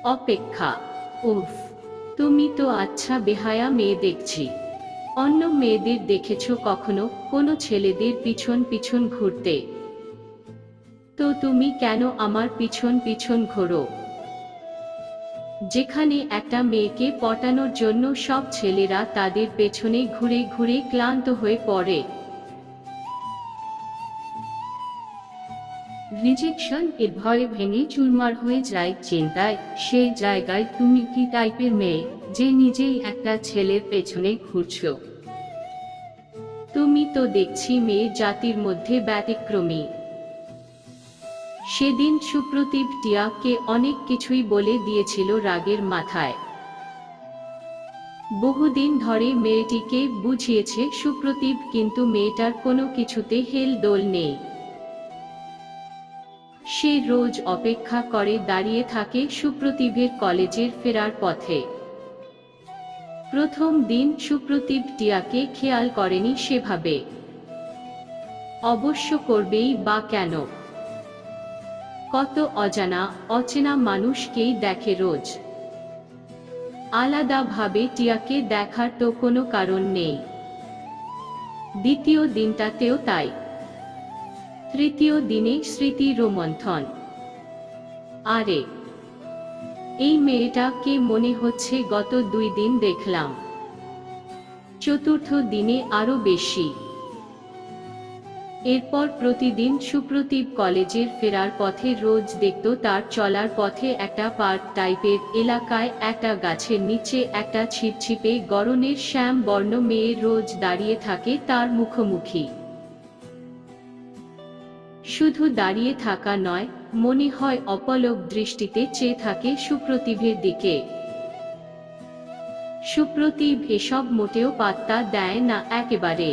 অপেক্ষা। উফ, তুমি তো আচ্ছা বেহায়া মেয়ে দেখছি। অন্য মেয়েদের দেখেছো কখনো কোনো ছেলেদের পিছন পিছন ঘুরতে? তো তুমি কেন আমার পিছন পিছন ঘোরো? যেখানে একটা মেয়েকে পটানোর জন্য সব ছেলেরা তাদের পেছনে ঘুরে ঘুরে ক্লান্ত হয়ে পড়ে। রিজেকশন এর ভয়ে ভেঙে চুরমার হয়ে যায় চিন্তায়। সেই জায়গায় তুমি কি টাইপের মেয়ে যে নিজেই একটা ছেলের পেছনে ঘুরছো? তুমি তো দেখছি মেয়ে জাতির মধ্যে ব্যতিক্রমী। সেদিন সুপ্রতীপ টিয়াকে অনেক কিছুই বলে দিয়েছিল রাগের মাথায়। বহুদিন ধরে মেয়েটিকে বুঝিয়েছে সুপ্রতীপ, কিন্তু মেয়েটার কোনো কিছুতে হেলদোল নেই। সে রোজ অপেক্ষা করে দাঁড়িয়ে থাকে সুপ্রতীপের কলেজের ফেরার পথে। প্রথম দিন সুপ্রতীপ টিয়াকে খেয়াল করেনি সেভাবে। অবশ্য করবেই বা কেন? কত অজানা অচেনা মানুষকেই দেখে রোজ। আলাদাভাবে টিয়াকে দেখার তো কোনো কারণ নেই। দ্বিতীয় দিনটাতেও তাই। তৃতীয় দিনে স্মৃতি রোমন্থন। আরে, এই মেয়েটাকে মনে হচ্ছে গত 2 দিন দেখলাম। চতুর্থ দিনে আরো বেশি। এরপর প্রতিদিন সুপ্রতীপ কলেজের ফেরার পথে রোজ দেখত তার চলার পথে একটা পার্ক টাইপের এলাকায় একটা গাছের নিচে একটা ছিপছিপে গরনের শ্যাম বর্ণ মেয়ে রোজ দাঁড়িয়ে থাকে তার মুখোমুখি। শুধু দাঁড়িয়ে থাকা নয়, মনে হয় অপলক দৃষ্টিতে চেয়ে থাকে সুপ্রতীপের দিকে। সুপ্রতীপ এসব মোটেও পাত্তা দেয় না একেবারে।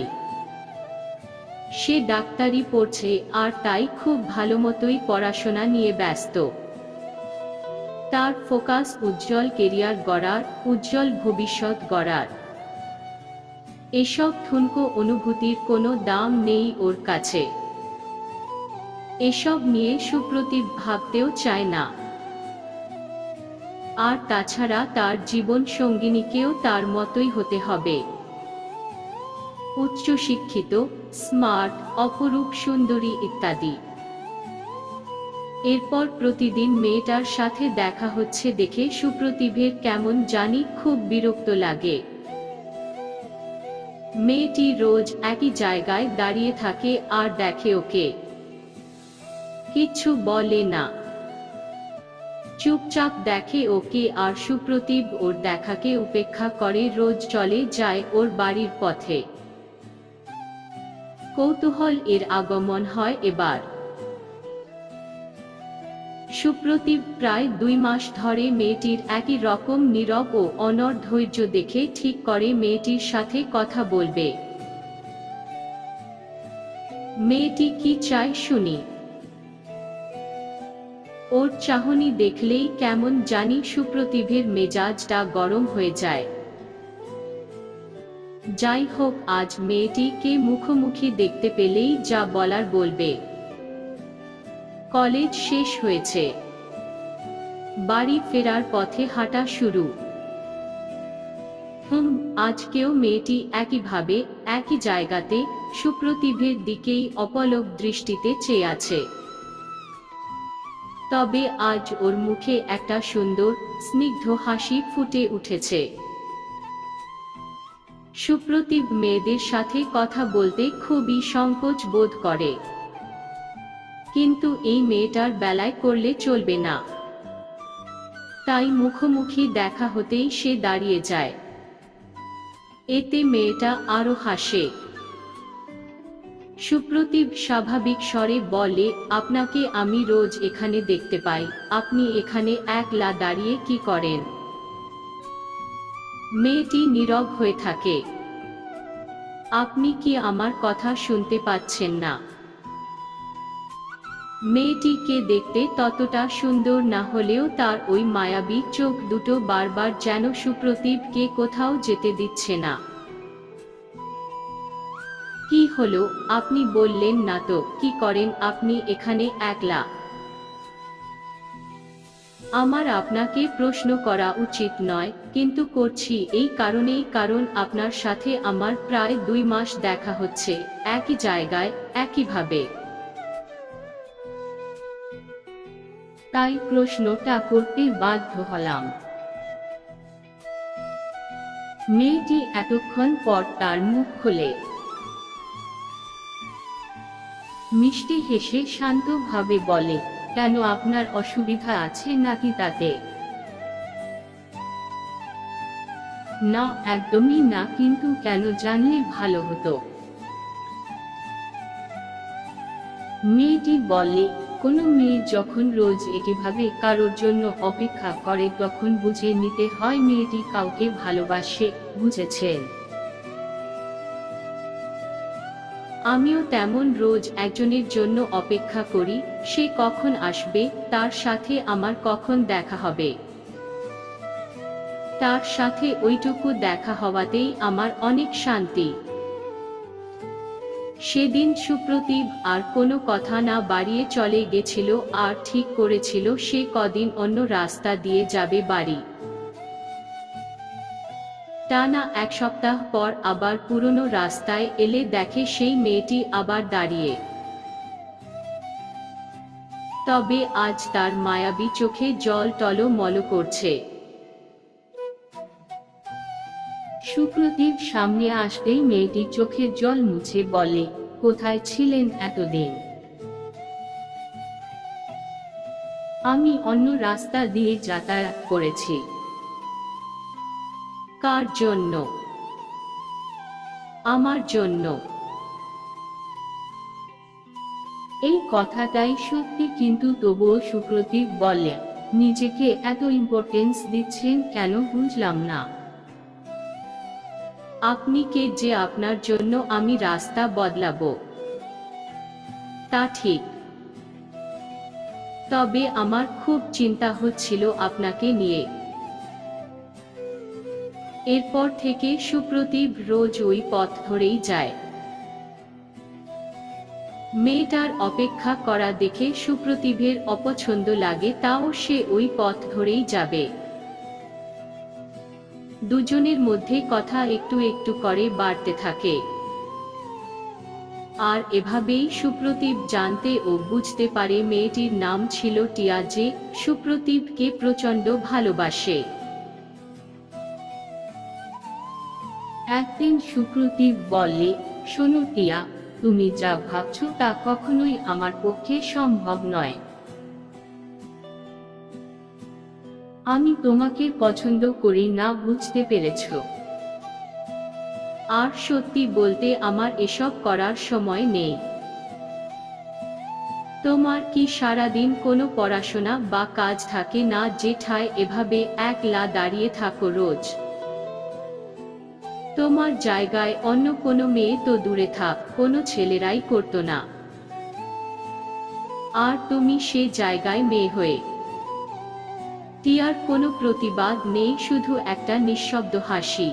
সে ডাক্তারি পড়ছে, আর তাই খুব ভালোমতোই পড়াশোনা নিয়ে ব্যস্ত। তার ফোকাস উজ্জ্বল কেরিয়ার গড়ার, উজ্জ্বল ভবিষ্যৎ গড়ার। এসব ঠুনকো অনুভূতির কোনো দাম নেই ওর কাছে। এসব নিয়ে সুপ্রতীপ ভাবতেও চায় না। আর তাছাড়া তার জীবন সঙ্গিনীকেও তার মতোই হতে হবে। উচ্চশিক্ষিত, স্মার্ট, অপরূপ সুন্দরী ইত্যাদি। এরপর প্রতিদিন মেয়েটার সাথে দেখা হচ্ছে দেখে সুপ্রতীপের কেমন জানি খুব বিরক্ত লাগে। মেয়েটি রোজ একই জায়গায় দাঁড়িয়ে থাকে আর দেখে ওকে। কিচ্ছু বলে না। চুপচাপ দেখে ওকে, আর সুপ্রতীপ ওর দেখাকে উপেক্ষা করে রোজ চলে যায় ওর বাড়ির পথে। কৌতূহল এর আগমন হয় এবার। সুপ্রতীপ প্রায় 2 মাস ধরে মেয়েটির একই রকম নীরব ও অনড় ধৈর্য দেখে ঠিক করে মেয়েটির সাথে কথা বলবে। মেয়েটি কি চায় শুনি। ওর চাহনি দেখলেই কেমন জানি সুপ্রতীপের মেজাজটা গরম হয়ে যায়। যাই হোক, আজ মেয়েটিকে মুখোমুখি দেখতে পেলেই যা বলার বলবে। কলেজ শেষ হয়েছে। বাড়ি ফেরার পথে হাঁটা শুরু। আজকেও মেয়েটি একইভাবে, একই জায়গাতে, সুপ্রতীপের দিকেই অপলক দৃষ্টিতে চেয়ে আছে। তবে আজ ওর মুখে একটা সুন্দর, স্নিগ্ধ হাসি ফুটে উঠেছে। সুপ্রতীপ মেয়েদের সাথে কথা বলতে খুবই সংকোচ বোধ করে। কিন্তু এই মেয়েটার বেলায় করলে চলবে না। তাই মুখোমুখি দেখা হতেই সে দাঁড়িয়ে যায়। এতে মেয়েটা আরো হাসে। সুপ্রতীপ স্বাভাবিক স্বরে বলে, আপনাকে আমি রোজ এখানে দেখতে পাই, আপনি এখানে একলা দাঁড়িয়ে কি করেন? মেয়েটি নীরব হয়ে থাকে। আপনি কি আমার কথা শুনতে পাচ্ছেন না? মেয়েটিকে দেখতে ততটা সুন্দর না হলেও তার ওই মায়াবী চোখ দুটো বারবার যেন সুপ্রতীপকে কোথাও যেতে দিচ্ছে না। কি হলো, আপনি বললেন না তো কি করেন আপনি এখানে একলা? আমার আপনাকে প্রশ্ন করা উচিত নয়, কিন্তু করছি এই কারণেই কারণ আপনার সাথে আমার প্রায় 2 মাস দেখা হচ্ছে, একই জায়গায়, একইভাবে। তাই প্রশ্নটা করতে বাধ্য হলাম। মেয়েটি এতক্ষণ পর তার মুখ খোলে। মিষ্টি হেসে শান্তভাবে বলে, কেন, আপনার অসুবিধা আছে নাকি তাতে? না, একদমই না, কিন্তু কেন জানলে ভালো হতো। মেয়েটি বলে, কোনো মেয়ে যখন রোজ একইভাবে কারোর জন্য অপেক্ষা করে তখন বুঝে নিতে হয় মেয়েটি কাউকে ভালোবাসে, বুঝেছেন? আমিও তেমন রোজ একজনের জন্য অপেক্ষা করি, সে কখন আসবে, তার সাথে আমার কখন দেখা হবে। তার সাথে ওইটুকু দেখা হওয়াতেই আমার অনেক শান্তি। সেদিন সুপ্রতিভ আর কোনো কথা না বাড়িয়ে চলে গেছিল আর ঠিক করেছিল সে কদিন অন্য রাস্তা দিয়ে যাবে বাড়ি। টানা 1 সপ্তাহ পর আবার পুরনো রাস্তায় এলে দেখে সেই মেয়েটি আবার দাঁড়িয়ে। তবে আজ তার মায়াবী চোখে জল টলমল করছে। সুপ্রতিভ সামনে আসতেই মেয়েটি চোখের জল মুছে বলে, কোথায় ছিলেন এতদিন? আমি অন্য রাস্তা দিয়ে যাতায়াত করেছি। কার জন্য? আমার জন্য। এই কথাটাই সত্যি, কিন্তু তবুও সুপ্রতিভ বলে, নিজেকে এত ইম্পর্টেন্স দিচ্ছেন কেন বুঝলাম না। আপনি কে যে আপনার জন্য আমি রাস্তা বদলাবো? তা ঠিক, তবে আমার খুব চিন্তা হচ্ছিল আপনাকে নিয়ে। এরপর থেকে সুপ্রতিভ রোজ ওই পথ ধরেই যায়। মেয়েটার অপেক্ষা করা দেখে সুপ্রতিভের অপছন্দ লাগে, তাও সে ওই পথ ধরেই যাবে। দুজনের মধ্যে কথা একটু একটু করে বাড়তে থাকে। আর এভাবেই সুপ্রতিভ জানতে ও বুঝতে পারে মেয়েটির নাম ছিল টিয়া, যে সুপ্রতিভকে প্রচণ্ড ভালোবাসে। একদিন সুপ্রতিভ বলে, শোনো টিয়া, তুমি যা ভাবছো তা কখনোই আমার পক্ষে সম্ভব নয়। আমি তোমাকে পছন্দ করি না, বুঝতে পেরেছো? আর সত্যি বলতে আমার এসব করার সময় নেই। তোমার কি সারাদিন কোনো পড়াশোনা বা কাজ থাকে না যেঠায় এভাবে একলা দাঁড়িয়ে থাকো রোজ? তোমার জায়গায় অন্য কোনো মেয়ে তো দূরে থাক, কোনো ছেলেরাই করতো না। আর তুমি সে জায়গায় মেয়ে হয়ে। টিয়ার কোনো প্রতিবাদ নেই, শুধু একটা নিঃশব্দ হাসি।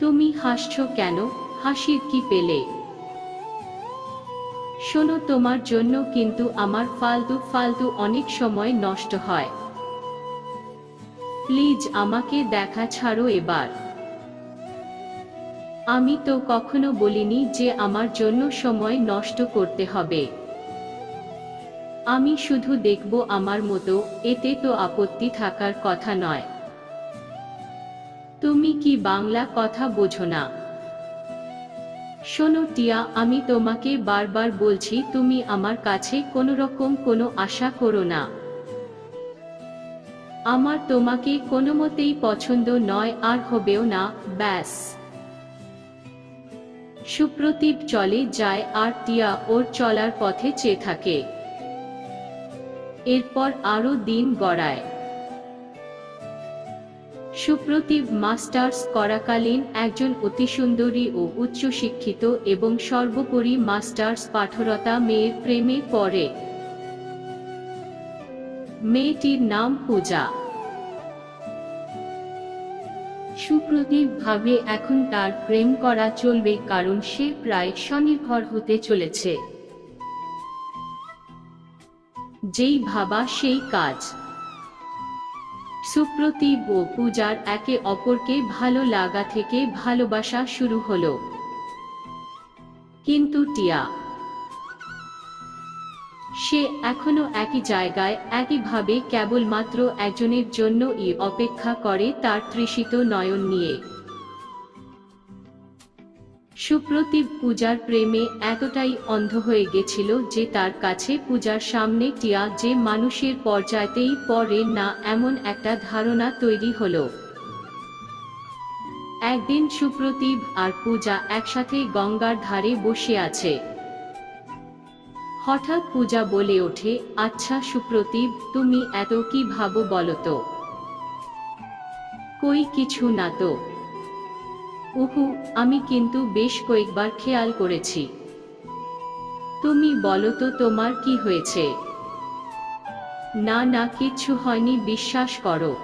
তুমি হাসছো কেন? হাসির কি পেলে? শোনো, তোমার জন্য কিন্তু আমার ফালতু ফালতু অনেক সময় নষ্ট হয়। প্লিজ আমাকে দেখা ছাড়ো এবার। আমি তো কখনো বলিনি যে আমার জন্য সময় নষ্ট করতে হবে। আমি শুধু দেখব আমার মতো, এতে তো আপত্তি থাকার কথা নয়। তুমি কি বাংলা কথা বোঝো না? শোনো টিয়া, আমি তোমাকে বারবার বলছি তুমি আমার কাছে কোনোরকম কোনো আশা করো না। আমার তোমাকে কোনোমতেই পছন্দ নয়, আর হবেও না, ব্যাস। সুপ্রতিভ চলে যায় আর টিয়া ওর চলার পথে চেয়ে থাকে। এরপর আরো দিন গড়ায়। সুপ্রতিভ মাস্টার্স করাকালীন একজন অতি সুন্দরী ও উচ্চশিক্ষিত এবং সর্বোপরি মাস্টার্স পাঠরতা মেয়ের প্রেমে পড়ে। মেয়েটির নাম পূজা। সুপ্রতিভ ভাবে এখন তার প্রেম করা চলবে, কারণ সে প্রায় স্বনির্ভর হতে চলেছে। যেই ভাবা সেই কাজ। সুপ্রতিভ ও পূজার একে অপরকে ভালো লাগা থেকে ভালোবাসা শুরু হলো। কিন্তু টিয়া, সে এখনো একই জায়গায় একইভাবে কেবলমাত্র একজনের জন্যই অপেক্ষা করে, তার তৃষিত নয়ন নিয়ে। সুপ্রতিভ পূজার প্রেমে এতটাই অন্ধ হয়ে গেছিল যে তার কাছে পূজার সামনে টিয়া যে মানুষের পর্যায়েতেই পড়ে না এমন একটা ধারণা তৈরি হলো। একদিন সুপ্রতিভ আর পূজা একসাথে গঙ্গার ধারে বসে আছে। হঠাৎ পূজা বলে ওঠে, আচ্ছা সুপ্রতিভ, তুমি এত কি ভাবো বলো তো? কই কিছু না তো। উহু, আমি কিন্তু বেশ কয়েকবার খেয়াল করেছি। তুমি বলো তো তোমার কি হয়েছে? না না, কিচ্ছু হয়নি, বিশ্বাস করো।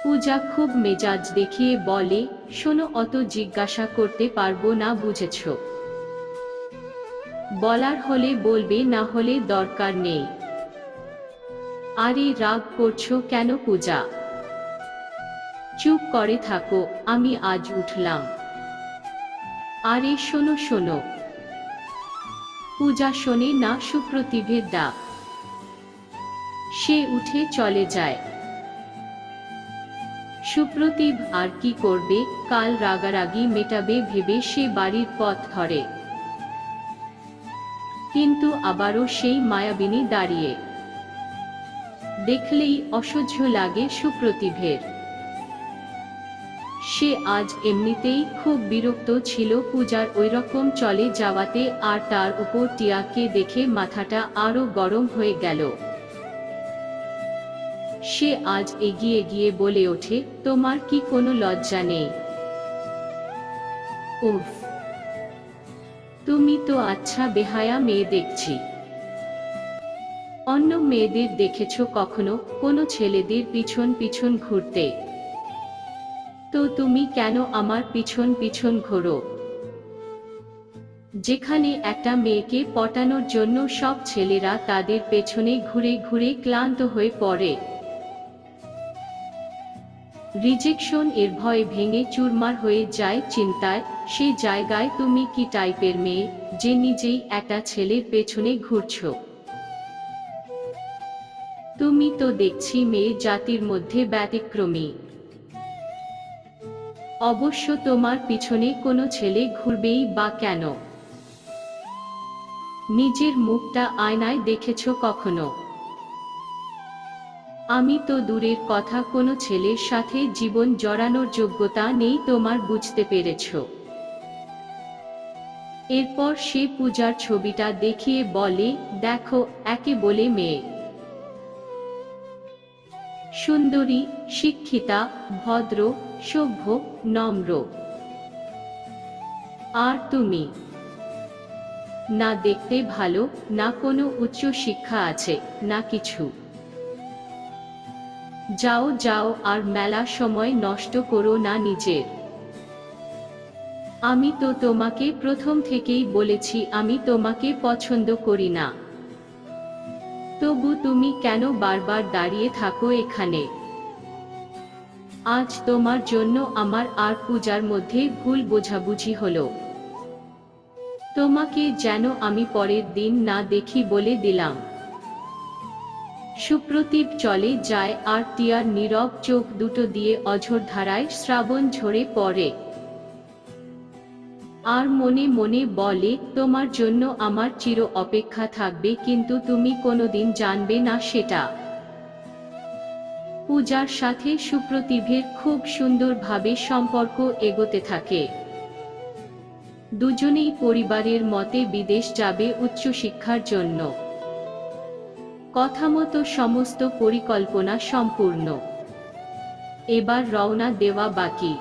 পূজা খুব মেজাজ দেখিয়ে বলে, শোনো, অত জিজ্ঞাসা করতে পারবো না, বুঝেছ? বলার হলে বলবে, না হলে দরকার নেই। আরে রাগ করছো কেন পূজা? চুপ করে থাকো, আমি আজ উঠলাম। আরে শোনো শোনো। পূজা শোনে না সুপ্রতিভের ডাক। সে উঠে চলে যায়। সুপ্রতিভ আর কি করবে, কাল রাগারাগি মেটাবে ভেবে সে বাড়ির পথ ধরে। কিন্তু আবারও সেই মায়াবিনী দাঁড়িয়ে। দেখলেই অসহ্য লাগে সুপ্রতিভের। সে আজ এমনিতেই খুব বিরক্ত ছিল পূজার ওইরকম চলে যাওয়াতে, আর তার উপর টিয়াকে দেখে মাথাটা আরো গরম হয়ে গেল। সে আজ এগিয়ে গিয়ে বলে ওঠে, তোমার কি কোনো লজ্জা নেই? উফ, তুমি তো আচ্ছা বেহায়া মেয়ে দেখছি। অন্য মেয়েদের দেখেছো কখনো কোনো ছেলেদের পিছন পিছন ঘুরতে? তো তুমি কেন আমার পিছন পিছন ঘোরো? যেখানে একটা মেয়েকে পটানোর জন্য সব ছেলেরা তাদের পেছনে ঘুরে ঘুরে ক্লান্ত হয়ে পড়ে। রিজেকশন এর ভয়ে ভেঙে চুরমার হয়ে যায় চিন্তায়, সেই জায়গায় তুমি কি টাইপের মেয়ে যে নিজেই একটা ছেলের পেছনে ঘুরছো? তুমি তো দেখছি মেয়ে জাতির মধ্যে ব্যতিক্রমী। অবশ্য তোমার পিছনে কোনো ছেলে ঘুরবেই বা কেন? নিজের মুখটা আয়নায় দেখেছো কখনো? আমি তো দূরের কথা, কোনো ছেলের সাথে জীবন জড়ানোর যোগ্যতা নেই তোমার, বুঝতে পেরেছো? এরপর সে পূজার ছবিটা দেখিয়ে বলে, দেখো, একে বলে মেয়ে। সুন্দরী, শিক্ষিতা, ভদ্র, সভ্য, নম্র। আর তুমি? না দেখতে ভালো, না কোনো উচ্চ শিক্ষা আছে, না কিছু। যাও যাও, আর মেলা সময় নষ্ট করো না নিজের। আমি তো তোমাকে প্রথম থেকেই বলেছি আমি তোমাকে পছন্দ করি না। তবু তুমি কেন বারবার দাঁড়িয়ে থাকো এখানে? আজ তোমার জন্য আমার আর পূজার মধ্যে ভুল বোঝাবুঝি হলো। তোমাকে যেন আমি পরের দিন না দেখি বলে দিলাম। সুপ্রতিভ চলে যায় আর টিয়ার নীরব চোখ দুটো দিয়ে অঝোর ধারায় শ্রাবণ ঝরে পড়ে। আর মনে মনে বলে, তোমার জন্য আমার চির অপেক্ষা থাকবে, কিন্তু তুমি কোনোদিন জানবে না সেটা। পূজার সাথে সুপ্রতিভের খুব সুন্দরভাবে সম্পর্ক এগোতে থাকে। দুজনেই পরিবারের মতে বিদেশ যাবে উচ্চশিক্ষার জন্য। কথামতো সমস্ত পরিকল্পনা সম্পূর্ণ। এবার রওনা দেওয়া বাকি।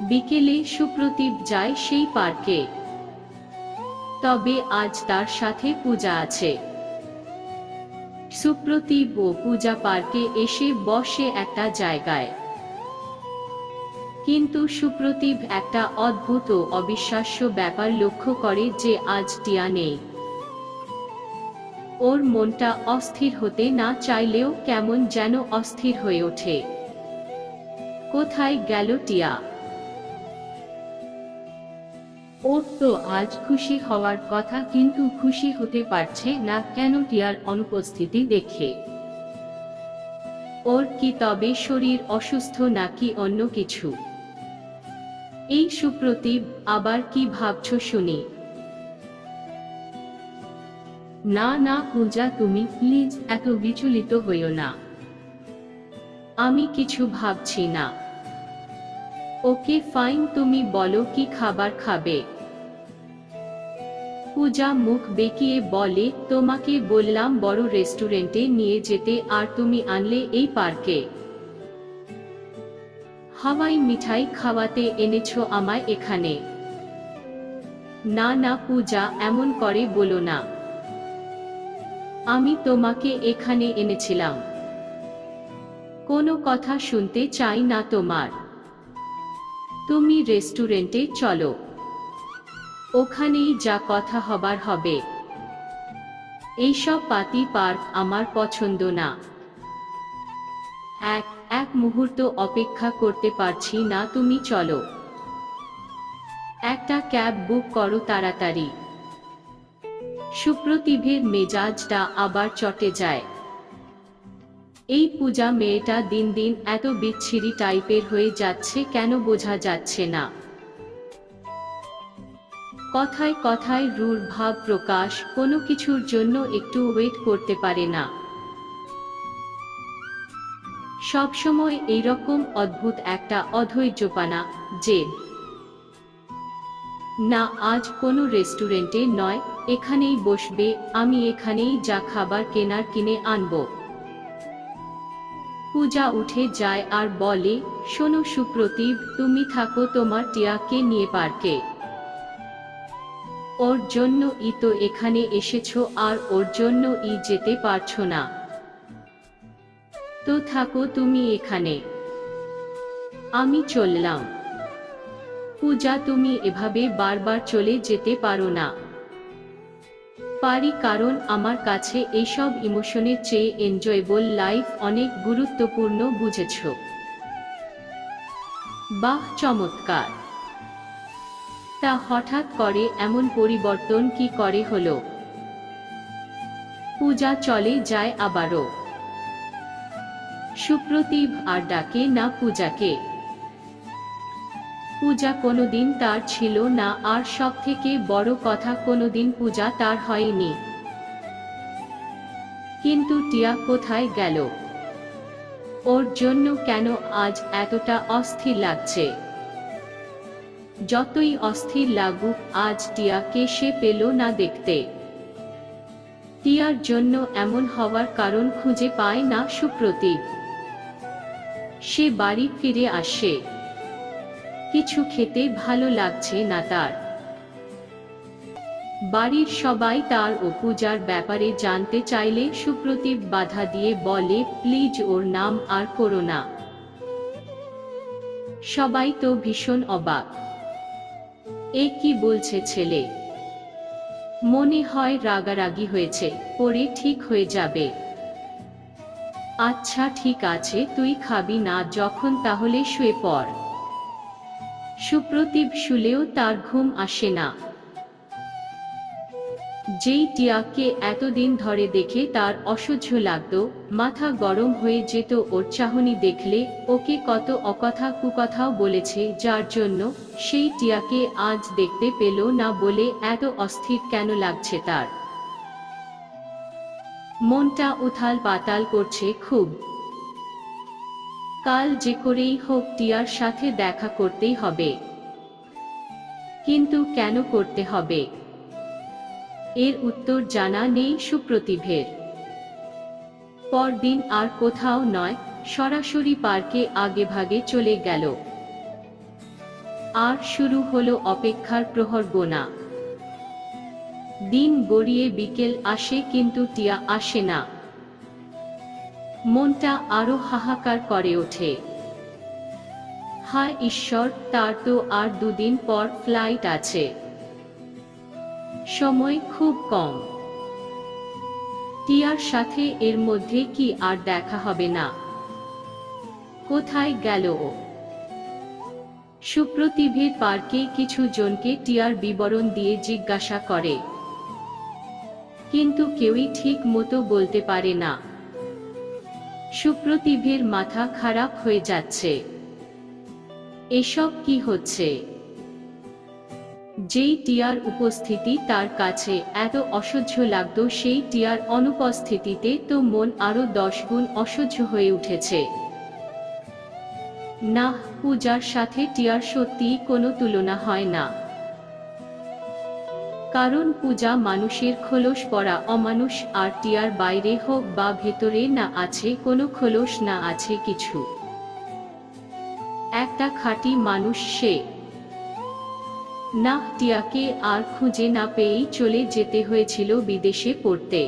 বিকেলে সুপ্রতিভ যায় সেই পার্কে। তবে আজ তার সাথে পূজা আছে। সুপ্রতিভ ও পূজা পার্কে এসে বসে একটা জায়গায়। কিন্তু সুপ্রতিভ একটা অদ্ভুত ও অবিশ্বাস্য ব্যাপার লক্ষ্য করে যে আজ টিয়া নেই। ওর মনটা অস্থির হতে না চাইলেও কেমন যেন অস্থির হয়ে ওঠে। কোথায় গেল টিয়া? ওর তো আজ খুশি হওয়ার কথা, কিন্তু খুশি হতে পারছে না কেন টিয়ার অনুপস্থিতি দেখে। ওর কি তবে শরীর অসুস্থ নাকি অন্য কিছু? এই সুপ্রতিভ, আবার কি ভাবছো শুনি? না না পূজা, তুমি প্লিজ এত বিচলিত হইও না। আমি কিছু ভাবছি না। ওকে ফাইন, তুমি বলো কি খাবার খাবে? পূজা মুখ বেঁকিয়ে বলে, তোমাকে বললাম বড় রেস্টুরেন্টে নিয়ে যেতে, আর তুমি আনলে এই পার্কে। হাওয়াই মিঠাই খাওয়াতে এনেছো আমায় এখানে। না না পূজা, এমন করে বলো না। আমি তোমাকে এখানে এনেছিলাম। কোনো কথা শুনতে চাই না তোমার। তুমি রেস্টুরেন্টে চলো, ওখানেই যা কথা হবার হবে। এইসব পাতি পার্ক আমার পছন্দ না। এক মুহূর্ত অপেক্ষা করতে পারছি না, তুমি চলো। একটা ক্যাব বুক করো তাড়াতাড়ি। সুপ্রতিভের মেজাজটা আবার চটে যায়। এই পূজা মেয়েটা দিন দিন এত বিচ্ছিরি টাইপের হয়ে যাচ্ছে কেন বোঝা যাচ্ছে না। কথায় কথায় রূঢ় ভাব প্রকাশ, কোনো কিছুর জন্য একটু ওয়েট করতে পারে না। সবসময় এইরকম অদ্ভুত একটা অধৈর্যপানা, জেদ। না, আজ কোনো রেস্টুরেন্টে নয়, এখানেই বসবে, আমি এখানেই যা খাবার কেনার কিনে আনবো। পূজা উঠে যায় আর বলে, শোনো সুপ্রতিভ, তুমি থাকো তোমার টিয়াকে নিয়ে পার্কে। ওর জন্যই তো এখানে এসেছো, আর ওর জন্যই যেতে পারছো না। তো থাকো তুমি এখানে, আমি চললাম। পূজা, তুমি এভাবে বারবার চলে যেতে পারো না। পারি, কারণ আমার কাছে এইসব ইমোশনের চেয়ে এনজয়েবল লাইফ অনেক গুরুত্বপূর্ণ, বুঝেছো? বাহ, চমৎকার। তা হঠাৎ করে এমন পরিবর্তন কি করে হলো? পূজা চলে যায় আবারও। সুপ্রতিভ আর ডাকে না পূজাকে। পূজা কোনোদিন তার ছিল না, আর সবথেকে বড় কথা, কোনোদিন পূজা তার হয়নি। কিন্তু টিয়া কোথায় গেল? ওর জন্য কেন আজ এতটা অস্থির লাগছে? যতই অস্থির লাগুক, আজ টিয়াকে সে পেল না দেখতে। টিয়ার জন্য এমন হওয়ার কারণ খুঁজে পায় না সুপ্রতিভ। সে বাড়ি ফিরে আসে, কিছু খেতে ভালো লাগছে না তার। বাড়ির সবাই তার ও পূজার ব্যাপারে জানতে চাইলে সুপ্রতিভ বাধা দিয়ে বলে, প্লিজ ওর নাম আর করো না। সবাই তো ভীষণ অবাক। এ কি বলছে ছেলে? মনে হয় রাগারাগি হয়েছে, পরে ঠিক হয়ে যাবে। আচ্ছা ঠিক আছে, তুই খাবি না যখন, তাহলে শুয়ে পড়। সুপ্রতিভ শুলেও তার ঘুম আসে না। যেই টিয়াকে এতদিন ধরে দেখে তার অসহ্য লাগত, মাথা গরম হয়ে যেত ওর চাহনি দেখলে, ওকে কত অকথা কুকথাও বলেছে, যার জন্য সেই টিয়াকে আজ দেখতে পেল না বলে এত অস্থির কেন লাগছে তার। মনটা উথাল পাতাল করছে খুব। কাল যে করেই হোক টিয়ার সাথে দেখা করতেই হবে। কিন্তু কেন করতে হবে? এর উত্তর জানা নেই সুপ্রতিভের। পরদিন আর কোথাও নয়, সরাসরি পার্কে আগেভাগে চলে গেল। আর শুরু হলো অপেক্ষার প্রহর গোনা। দিন গড়িয়ে বিকেল আসে, কিন্তু টিয়া আসে না। মনটা আরো হাহাকার করে ওঠে। হায় ঈশ্বর, তার তো আর দুদিন পর ফ্লাইট আছে। সময় খুব কম। টিয়ার সাথে এর মধ্যে কি আর দেখা হবে না? কোথায় গেল ও? সুপ্রতিভের পার্কে কিছু জনকে টিয়ার বিবরণ দিয়ে জিজ্ঞাসা করে, কিন্তু কেউই ঠিক মতো বলতে পারে না। সুপ্রতিভের মাথা খারাপ হয়ে যাচ্ছে। এসব কি হচ্ছে? যেই টিয়ার উপস্থিতি তার কাছে এত অসহ্য লাগতো, সেই টিয়ার অনুপস্থিতিতে তো মন আরো 10 গুণ অসহ্য হয়ে উঠেছে। না, পূজার সাথে টিয়ার সত্যিই কোনো তুলনা হয় না। কারণ পূজা মানুষের খোলস পরা অমানুষ, আর টিয়ার বাইরে হোক বা ভেতরে না আছে কোনো খোলস, না আছে কিছু। একটা খাঁটি মানুষ সে। না, টিয়াকে আর খুঁজে না পেয়েই চলে যেতে হয়েছিল বিদেশে পড়তে।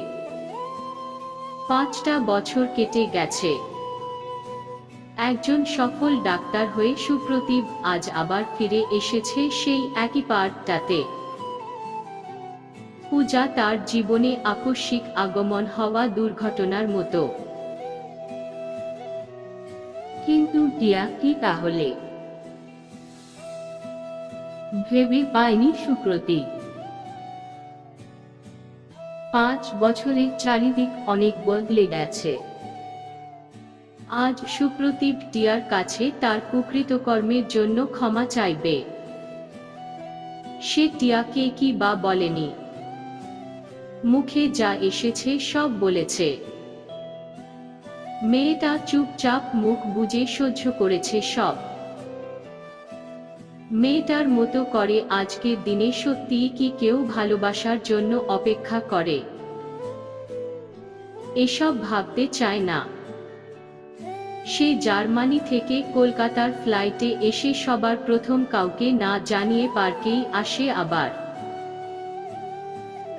5টা বছর কেটে গেছে। একজন সফল ডাক্তার হয়ে সুপ্রতিভ আজ আবার ফিরে এসেছে সেই একই পার্কটাতে। পূজা তার জীবনে আকস্মিক আগমন হওয়া দুর্ঘটনার মতো। কিন্তু টিয়া কি তাহলে? ভেবে পায়নি সুপ্রতিভ। 5 বছরে চারিদিক অনেক বদলে গেছে। আজ সুপ্রতিভ টিয়ার কাছে তার কুকৃতকর্মের জন্য ক্ষমা চাইবে। সে টিয়াকে কি বা বলেনি। মুখে যা এসেছে সব বলেছে। মেয়েটা চুপচাপ মুখ বুজে সহ্য করেছে সব। মেয়েটার মতো করে আজকের দিনে সত্যিই কি কেউ ভালোবাসার জন্য অপেক্ষা করে? এসব ভাবতে চায় না। সে জার্মানি থেকে কলকাতার ফ্লাইটে এসে সবার প্রথম কাউকে না জানিয়ে পার্কেই আসে আবার।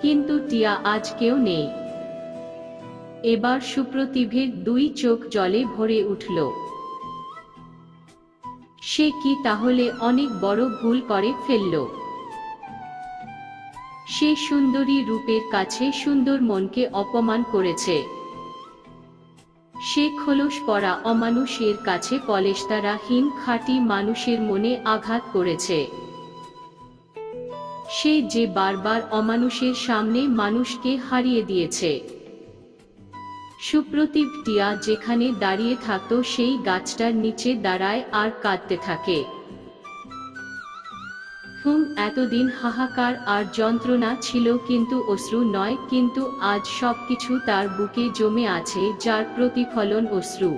কিন্তু টিয়া আজ কেউ নেই। এবার সুপ্রতিভের 2 চোখ জলে ভরে উঠল। সে কি তাহলে অনেক বড় ভুল করে ফেলল? সে সুন্দরী রূপের কাছে সুন্দর মনকে অপমান করেছে। সে খোলস পরা অমানুষের কাছে পলেশতারাহীন খাঁটি মানুষের মনে আঘাত করেছে। সে যে বারবার অমানুষের সামনে মানুষকে হারিয়ে দিয়েছে। সুপ্রতিভ টিয়া যেখানে দাঁড়িয়ে থাকতো সেই গাছটার নিচে দাঁড়ায় আর কাঁদতে থাকে। এতদিন হাহাকার আর যন্ত্রণা ছিল, কিন্তু অশ্রু নয়। কিন্তু আজ সবকিছু তার বুকে জমে আছে, যার প্রতিফলন অশ্রু।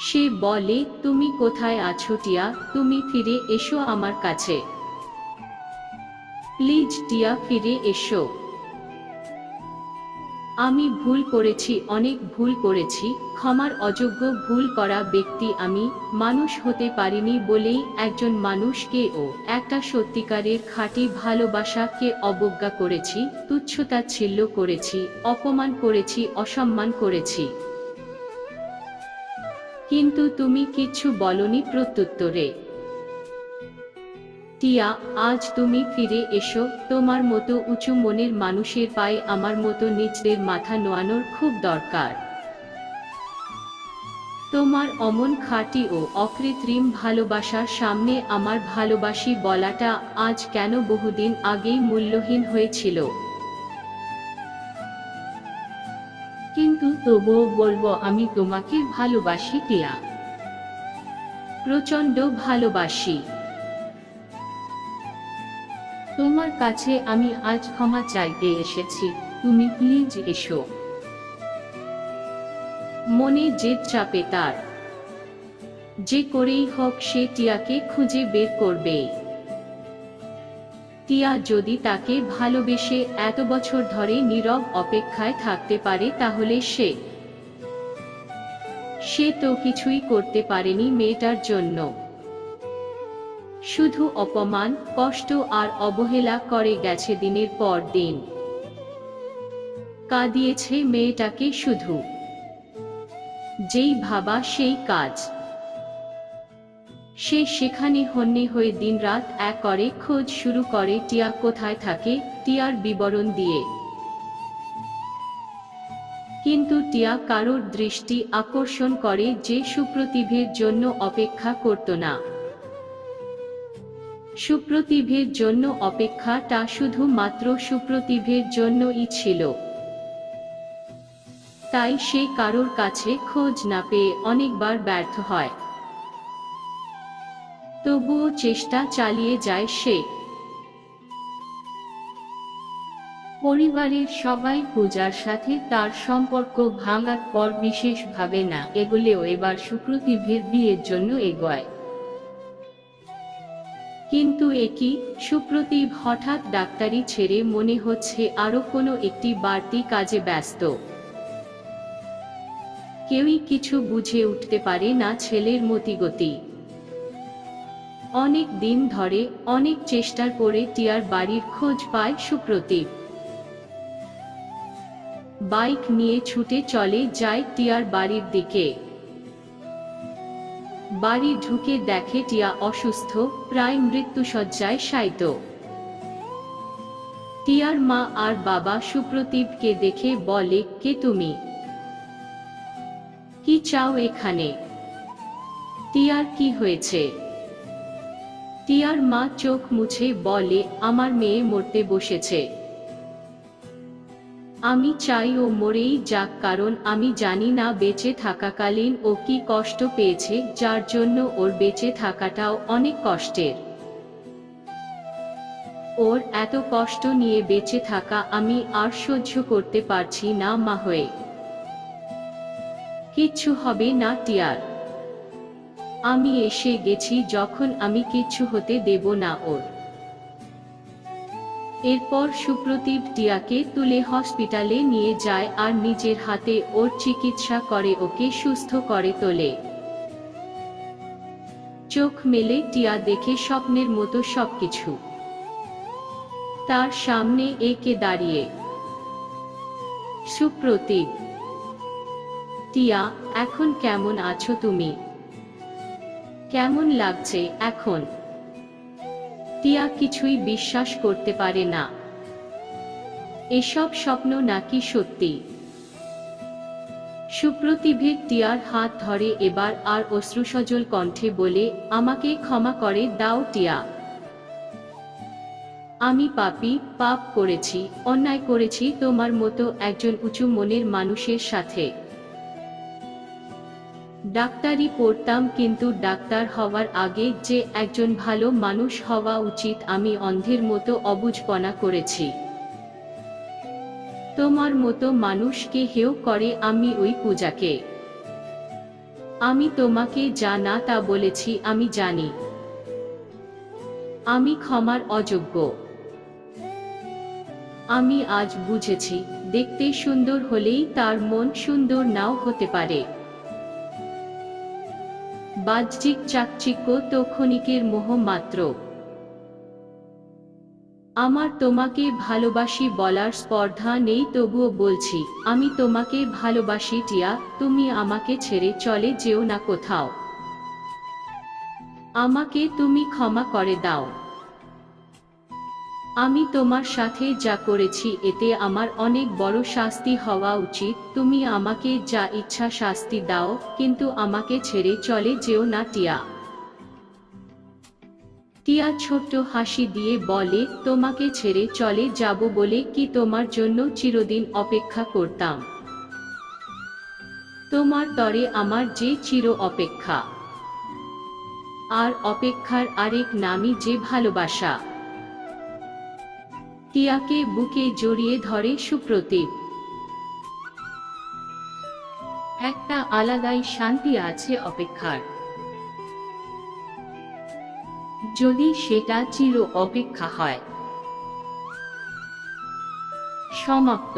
সে বলে, তুমি কোথায় আছো টিয়া? তুমি ফিরে এসো আমার কাছে। প্লিজ টিয়া, ফিরে এসো। আমি ভুল করেছি, অনেক ভুল করেছি। ক্ষমার অযোগ্য ভুল করা ব্যক্তি আমি। মানুষ হতে পারিনি বলেই একজন মানুষকে ও একটা সত্যিকারের খাঁটি ভালোবাসাকে অবজ্ঞা করেছি, তুচ্ছতাচ্ছিল্য করেছি, অপমান করেছি, অসম্মান করেছি। কিন্তু তুমি কিচ্ছু বলনি প্রত্যুত্তরে। টিয়া, আজ তুমি ফিরে এসো। তোমার মতো উঁচু মনের মানুষের পায়ে আমার মতো নিচদের মাথা নোয়ানোর খুব দরকার। তোমার অমন খাঁটি ও অকৃত্রিম ভালোবাসার সামনে আমার ভালোবাসি বলাটা আজ কেন বহুদিন আগেই মূল্যহীন হয়েছিল। কিন্তু তবুও বলবো, আমি তোমাকে ভালোবাসি টিয়া। প্রচণ্ড ভালোবাসি। তোমার কাছে আমি আজ ক্ষমা চাইতে এসেছি। তুমি প্লিজ এসো। মনে জেদ চাপে তার। যে করেই হোক সে টিয়াকে খুঁজে বের করবে। টিয়া যদি তাকে ভালোবেসে এত বছর ধরে নীরব অপেক্ষায় থাকতে পারে, তাহলে সে তো কিছুই করতে পারেনি মেয়েটার জন্য। শুধু অপমান, কষ্ট আর অবহেলা করে গেছে দিনের পর দিন। কাঁদিয়েছে মেয়েটাকে শুধু। যেই ভাবা সেই কাজ। সে সেখানে হন্যে হয়ে দিনরাত এক করে খোঁজ শুরু করে টিয়া কোথায় থাকে, টিয়ার বিবরণ দিয়ে। কিন্তু টিয়া কারোর দৃষ্টি আকর্ষণ করে যে সুপ্রতিভের জন্য অপেক্ষা করত না। সুপ্রতিভের জন্য অপেক্ষাটা শুধুমাত্র সুপ্রতিভের জন্যই ছিল। তাই সে কারোর কাছে খোঁজ না পেয়ে অনেকবার ব্যর্থ হয়। তবুও চেষ্টা চালিয়ে যায় সে। পরিবারের সবাই পূজার সাথে তার সম্পর্ক ভাঙার পর বিশেষভাবে না এগুলেও এবার সুপ্রতিভের বিয়ের জন্য এগোয়। কিন্তু একই সুপ্রতিভ হঠাৎ ডাক্তারি ছেড়ে মনে হচ্ছে আরো কোনো একটি বাড়তি কাজে ব্যস্ত। কেউই কিছু বুঝে উঠতে পারে না ছেলের মতিগতি। অনেক দিন ধরে অনেক চেষ্টার পরে টিয়ার বাড়ির খোঁজ পায় সুপ্রতিভ। বাইক নিয়ে ছুটে চলে যায় টিয়ার বাড়ির দিকে। বাড়ি ঢুকে দেখে টিয়া অসুস্থ, প্রায় মৃত্যুশয্যায় শায়িত। টিয়ার মা আর বাবা সুপ্রতিভকে দেখে বলে, কে তুমি? কি চাও এখানে? টিয়ার কি হয়েছে? টিয়ার মা চোখ মুছে বলে, আমার মেয়ে মরতে বসেছে। আমি চাই ও মরেই যাক, কারণ আমি জানি না বেঁচে থাকাকালীন ও কি কষ্ট পেয়েছে, যার জন্য ওর বেঁচে থাকাটাও অনেক কষ্টের। ওর এত কষ্ট নিয়ে বেঁচে থাকা আমি আর সহ্য করতে পারছি না মা হয়ে। কিচ্ছু হবে না টিয়ার। আমি এসে গেছি যখন, আমি কিচ্ছু হতে দেব না ওর। এরপর সুপ্রতিভ টিয়াকে তুলে হসপিটালে নিয়ে যায় আর নিজের হাতে ওর চিকিৎসা করে ওকে সুস্থ করে তোলে। চোখ মেলে টিয়া দেখে স্বপ্নের মতো সবকিছু। তার সামনে একে দাঁড়িয়ে। সুপ্রতিভ, টিয়া, এখন কেমন আছো তুমি? কেমন লাগছে এখন? টিয়া কিছুই বিশ্বাস করতে পারে না। এসব স্বপ্ন নাকি সত্যি? সুপ্রতিভের টিয়ার হাত ধরে এবার আর অশ্রুসজল কণ্ঠে বলে, আমাকে ক্ষমা করে দাও টিয়া। আমি পাপী, পাপ করেছি, অন্যায় করেছি তোমার মতো একজন উঁচু মনের মানুষের সাথে। ডাক্তারি পড়তাম, কিন্তু ডাক্তার হওয়ার আগে যে একজন ভালো মানুষ হওয়া উচিত আমি অন্ধের মতো অবুঝপনা করেছি। তোমার মতো মানুষকে হেয় করে আমি ওই পূজাকে। আমি তোমাকে যা না তা বলেছি আমি জানি। আমি ক্ষমার অযোগ্য। আমি আজ বুঝেছি, দেখতে সুন্দর হলেই তার মন সুন্দর নাও হতে পারে। বাহ্যিক চাকচিক্য তো ক্ষণিকের মোহ মাত্র। আমার তোমাকে ভালোবাসি বলার স্পর্ধা নেই, তবুও বলছি আমি তোমাকে ভালোবাসি টিয়া। তুমি আমাকে ছেড়ে চলে যেও না কোথাও। আমাকে তুমি ক্ষমা করে দাও। আমি তোমার সাথে যা করেছি এতে আমার অনেক বড় শাস্তি হওয়া উচিত। তুমি আমাকে যা ইচ্ছা শাস্তি দাও, কিন্তু আমাকে ছেড়ে চলে যেও না টিয়া। টিয়া ছোট্ট হাসি দিয়ে বলে, তোমাকে ছেড়ে চলে যাব বলে কি তোমার জন্য চিরদিন অপেক্ষা করতাম? তোমার তরে আমার যে চির অপেক্ষা। আর অপেক্ষার আরেক নামই যে ভালোবাসা। টিয়াকে বুকে জড়িয়ে ধরে সুপ্রতিভ। একটা আলাদাই শান্তি আছে অপেক্ষার, যদি সেটা চির অপেক্ষা হয়। সমাপ্ত।